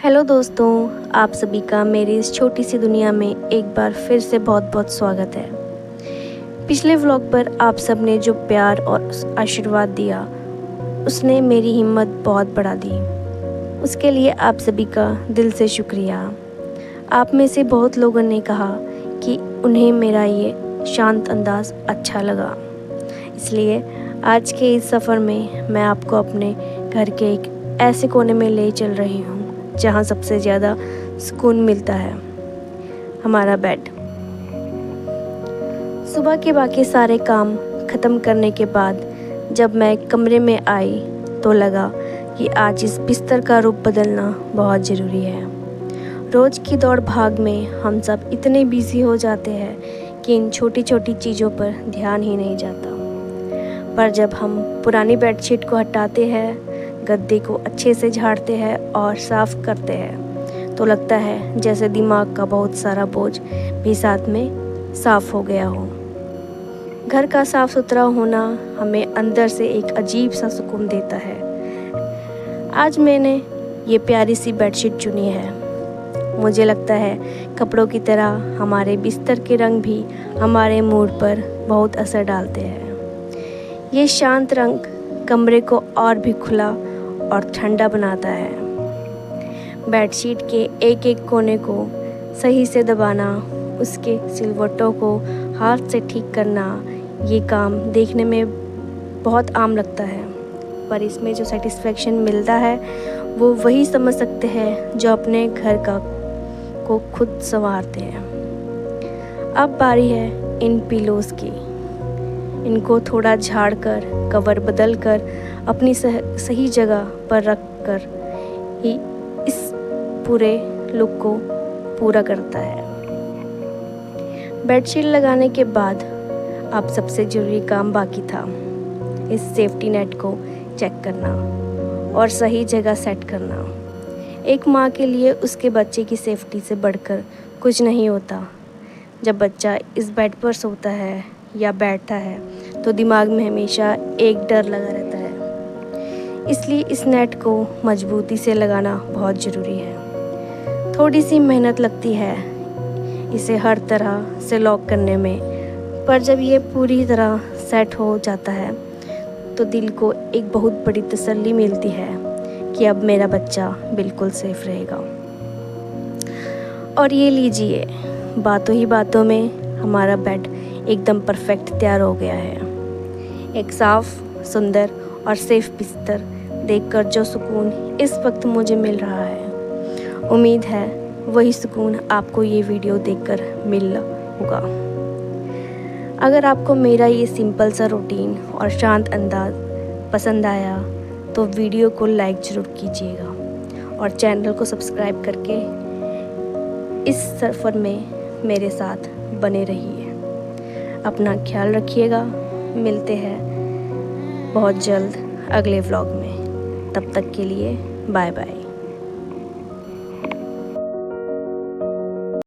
Hello दोस्तों, आप सभी का मेरी इस छोटी सी दुनिया में एक बार फिर से बहुत बहुत स्वागत है। पिछले व्लॉग पर आप सब ने जो प्यार और आशीर्वाद दिया उसने मेरी हिम्मत बहुत बढ़ा दी। उसके लिए आप सभी का दिल से शुक्रिया। आप में से बहुत लोगों ने कहा कि उन्हें मेरा ये शांत अंदाज़ अच्छा लगा, इसलिए आज के इस सफ़र में मैं आपको अपने घर के एक ऐसे कोने में ले चल रही हूँ जहाँ सबसे ज़्यादा सुकून मिलता है, हमारा बेड। सुबह के बाकी सारे काम ख़त्म करने के बाद जब मैं कमरे में आई तो लगा कि आज इस बिस्तर का रूप बदलना बहुत ज़रूरी है। रोज़ की दौड़ भाग में हम सब इतने बिजी हो जाते हैं कि इन छोटी छोटी चीज़ों पर ध्यान ही नहीं जाता। पर जब हम पुरानी बेडशीट को हटाते हैं, गद्दे को अच्छे से झाड़ते हैं और साफ़ करते हैं तो लगता है जैसे दिमाग का बहुत सारा बोझ भी साथ में साफ़ हो गया हो। घर का साफ़ सुथरा होना हमें अंदर से एक अजीब सा सुकून देता है। आज मैंने ये प्यारी सी बेडशीट चुनी है। मुझे लगता है कपड़ों की तरह हमारे बिस्तर के रंग भी हमारे मूड पर बहुत असर डालते हैं। ये शांत रंग कमरे को और भी खुला और ठंडा बनाता है। बेडशीट के एक एक कोने को सही से दबाना, उसके सिलवटों को हाथ से ठीक करना, ये काम देखने में बहुत आम लगता है, पर इसमें जो सेटिस्फेक्शन मिलता है वो वही समझ सकते हैं जो अपने घर को खुद संवारते हैं। अब बारी है इन पिलोज़ की। इनको थोड़ा झाड़ कर, कवर बदल कर अपनी सही जगह पर रख कर ही इस पूरे लुक को पूरा करता है। बेडशीट लगाने के बाद अब सबसे ज़रूरी काम बाकी था, इस सेफ्टी नेट को चेक करना और सही जगह सेट करना। एक माँ के लिए उसके बच्चे की सेफ्टी से बढ़कर कुछ नहीं होता। जब बच्चा इस बेड पर सोता है या बैठता है तो दिमाग में हमेशा एक डर लगा रहता है, इसलिए इस नेट को मजबूती से लगाना बहुत ज़रूरी है। थोड़ी सी मेहनत लगती है इसे हर तरह से लॉक करने में, पर जब ये पूरी तरह सेट हो जाता है तो दिल को एक बहुत बड़ी तसल्ली मिलती है कि अब मेरा बच्चा बिल्कुल सेफ रहेगा। और ये लीजिए, बातों ही बातों में हमारा बेड एकदम परफेक्ट तैयार हो गया है। एक साफ़, सुंदर और सेफ बिस्तर देखकर जो सुकून इस वक्त मुझे मिल रहा है, उम्मीद है वही सुकून आपको ये वीडियो देखकर मिल होगा। अगर आपको मेरा ये सिंपल सा रूटीन और शांत अंदाज पसंद आया तो वीडियो को लाइक ज़रूर कीजिएगा और चैनल को सब्सक्राइब करके इस सफ़र में मेरे साथ बने रहिए। अपना ख्याल रखिएगा। मिलते हैं बहुत जल्द अगले व्लॉग में। तब तक के लिए बाय बाय।